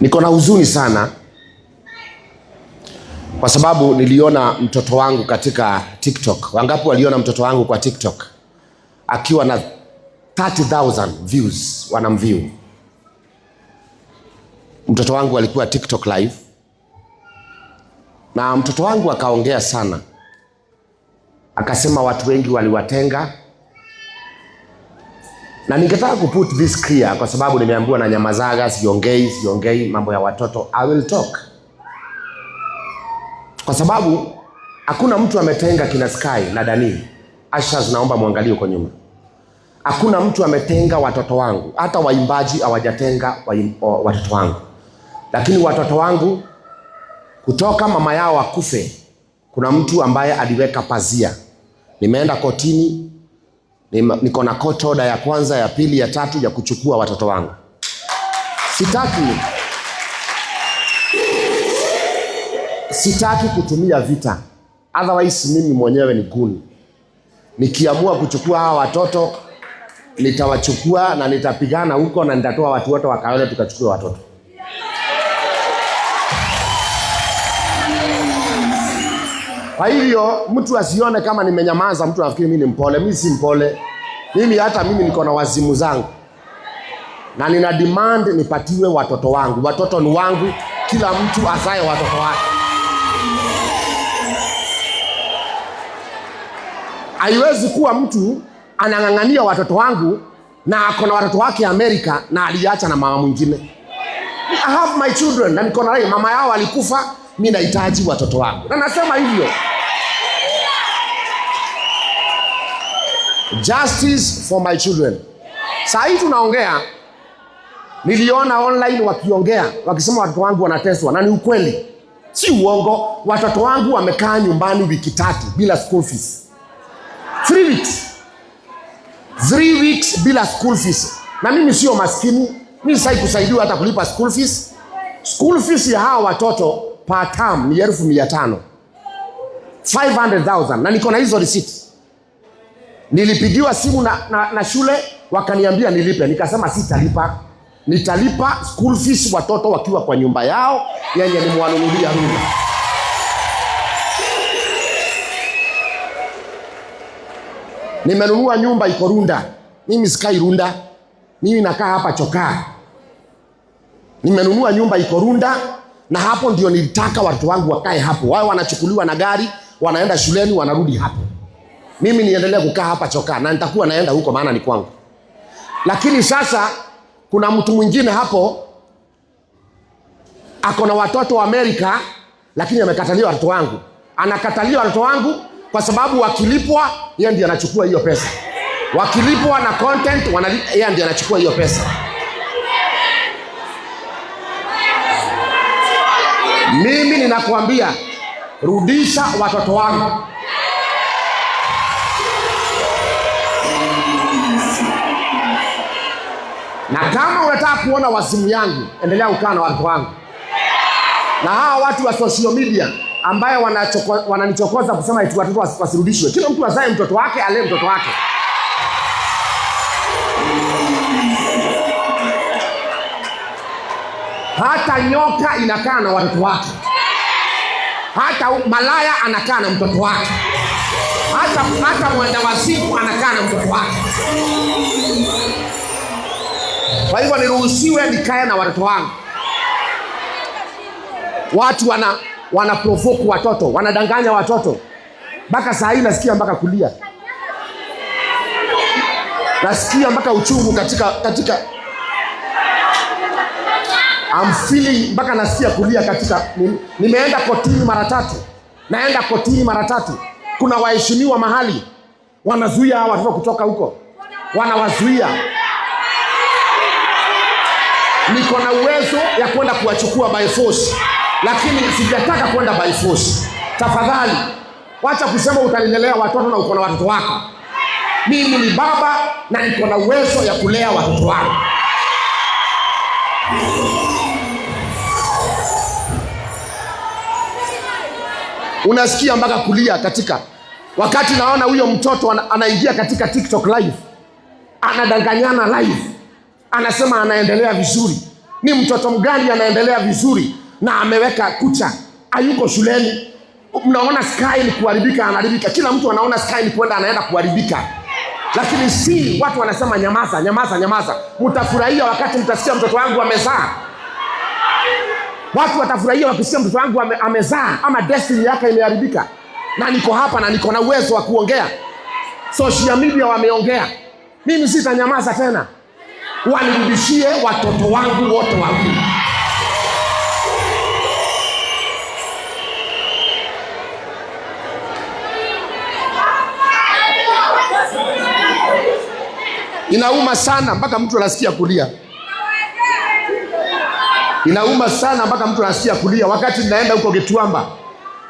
Niko na huzuni sana kwa sababu niliona mtoto wangu katika TikTok. Wangapi waliona mtoto wangu kwa TikTok akiwa na 30,000 views, wanamview. Mtoto wangu alikuwa TikTok live na mtoto wangu akaongea sana, akasema watu wengi waliwatenga, na ningetaka kuput this clear kwa sababu nimeambiwa na nyamazaga, siongei mambo ya watoto. I will talk, kwa sababu hakuna mtu ametenga kina Sky na Dani. Ashaz, naomba muangalie huko nyuma. Hakuna mtu ametenga watoto wangu, hata waimbaji hawajatenga watoto wangu. Lakini watoto wangu kutoka mama yao akufe, kuna mtu ambaye aliweka pazia. Nimeenda kotini, niko na court order ya kwanza, ya pili, ya tatu ya kuchukua watoto wangu. Sitaki kutumia vita. Otherwise mimi mwenyewe ni guni. Nikiamua kuchukua hawa watoto, nitawachukua na nitapigana huko na nitatoa watu wote wakaone tukachukua watoto. Kwa hivyo mtu asione kama nimenyamaza, mtu anafikiri mimi ni mpole. Mimi si mpole. Hata mimi niko na wazimu zangu. Na nina demand nipatiwe watoto wangu. Watoto ni wangu, kila mtu azae watoto wake. Haiwezi kuwa mtu anang'ang'ania watoto wangu na ako na watoto wake Amerika na aliacha na mama mwingine. I have my children na niko na rai, mama yao alikufa, mimi nahitaji watoto wangu. Na nasema hivyo. Justice for my children. Saa hii tunaongea, niliona online wakiongea, wakisema watoto wangu wanateswa, na ni ukweli. Si uongo. Watoto wangu wamekaa nyumbani wiki 3 bila school fees. 3 weeks. 3 weeks bila school fees. Na mimi sio maskini. Mimi sasa kusaidiwa hata kulipa school fees. School fees ya hawa watoto per term ni 1,500. 500,000. Na niko na hizo receipt. Nilipigiwa simu na shule wakaniambia nilipe. Nikasema sitalipa. Nitalipa school fees watoto wakiwa kwa nyumba yao yenye nimwanunulia runda. Nimenunua nyumba iko Runda. Mimi sikai Runda. Mimi nakaa hapa Chokaa. Nimenunua nyumba iko Runda, na hapo ndio nilitaka watoto wangu wakae hapo. Wao wanachukuliwa na gari, wanaenda shuleni, wanarudi hapo. Mimi niendelee kukaa hapa Chokaa na nitakuwa naenda huko maana ni kwangu. Lakini sasa kuna mtu mwingine hapo ako na watoto wa Amerika, lakini amekatalia watoto wangu. Anakatalia watoto wangu kwa sababu wakilipwa yeye ndiye anachukua hiyo pesa. Wakilipwa na content yeye ndiye anachukua hiyo pesa. Mimi ninakuambia, rudisha watoto wangu. Na kama unataka kuona wazimu yangu, endelea kukaa na watoto wangu. Na hawa watu wa social media ambaye wananichokoza kusema eti watoto wasirudishwe. Kila mtu azae mtoto wake, alee mtoto wake. Hata nyoka inakaa na watoto wake. Hata malaya anakaa na mtoto wake. Hata mwendawazimu anakaa na mtoto wake. Kwa hivyo niruhusiwe nikae na watoto wangu. Watu wana provoke watoto, wanadanganya watoto. Mpaka saa hii nasikia mpaka kulia. Nasikia mpaka uchungu katika I'm feeling mpaka nasikia kulia katika. Nimeenda kotini mara 3. Naenda kotini mara 3. Kuna waheshimiwa mahali wanazuia hawa watoto kutoka huko. Wanawazuia. Niko na uwezo ya kwenda kuwachukua by force, lakini sijataka kwenda by force. Tafadhali wacha kusema utalelea watoto na uko na watoto wako. Mimi ni baba na niko na uwezo ya kulea watoto wangu. Unasikia mpaka kulia katika wakati naona huyo mtoto anaingia katika TikTok live, anadanganyana live, anasema anaendelea vizuri. Ni mtoto mgani anaendelea vizuri na ameweka kucha, hayuko shuleni? Mnaona sky ni kuharibika, anaharibika. Kila mtu anaona sky ni kwenda, anaenda kuharibika. Lakini si watu wanasema nyamaza, nyamaza, nyamaza. Mtafurahia wakati mtasikia mtoto wangu amezaa. Watu watafurahia wakisikia mtoto wangu amezaa ama destiny yake imeharibika. Na niko hapa na niko na uwezo wa kuongea. Social media wameongea. Mimi sitanyamaza tena. Wanirudishie watoto wangu wote wawili. Inauma sana mpaka mtu anasikia kulia. Inauma sana mpaka mtu anasikia kulia. Wakati ninaenda huko Gituamba,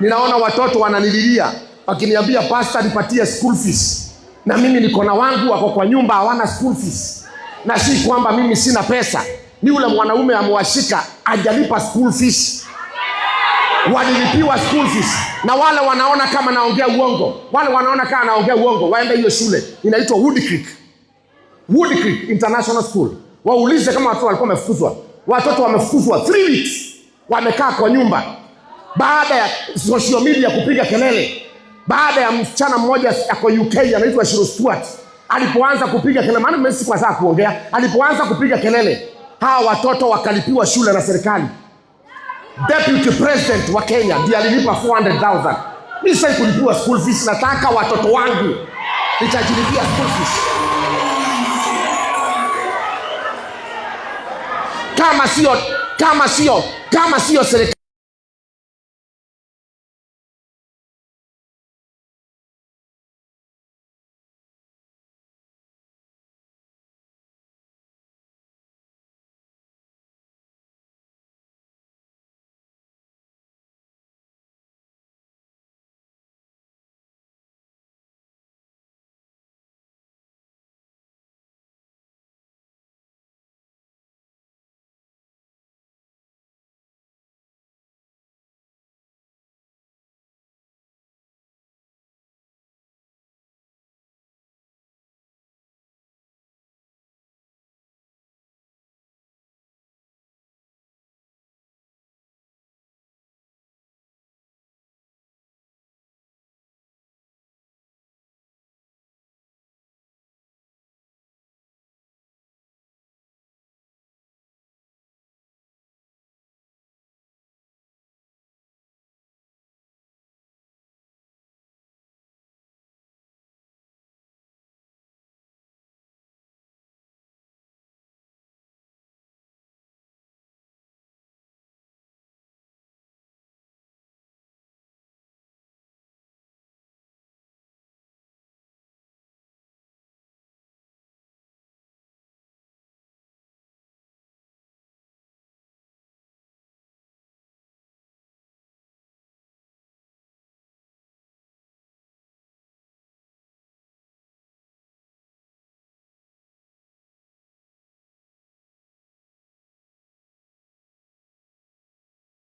ninaona watoto wananililia wakiniambia, pastor nipatie school fees. Na mimi niko na wangu wako kwa nyumba hawana school fees. Na si kwamba mimi sina pesa. Ni yule mwanaume amewashika hajalipa school fees. Walilipiwa school fees. Na wale wanaona kama naongea uongo. Wale wanaona kama naongea uongo, waende hiyo shule. Inaitwa Wood Creek. Wood Creek International School. Waulize kama watoto walikuwa wamefukuzwa. Watoto wamefukuzwa 3 weeks. Wamekaa kwa nyumba. Baada ya social media kupiga kelele. Baada ya msichana mmoja ako UK anaitwa Shiro Stewart. Alipoanza kupiga kelele, maana mimi si kwa saa kuongea. Alipoanza kupiga kelele, hawa watoto wakalipiwa shule na serikali. Deputy President wa Kenya ndiye alilipa 400,000. Mimi sasa kulipiwa school fees, nataka watoto wangu nitajilipia school fees. Kama sio serikali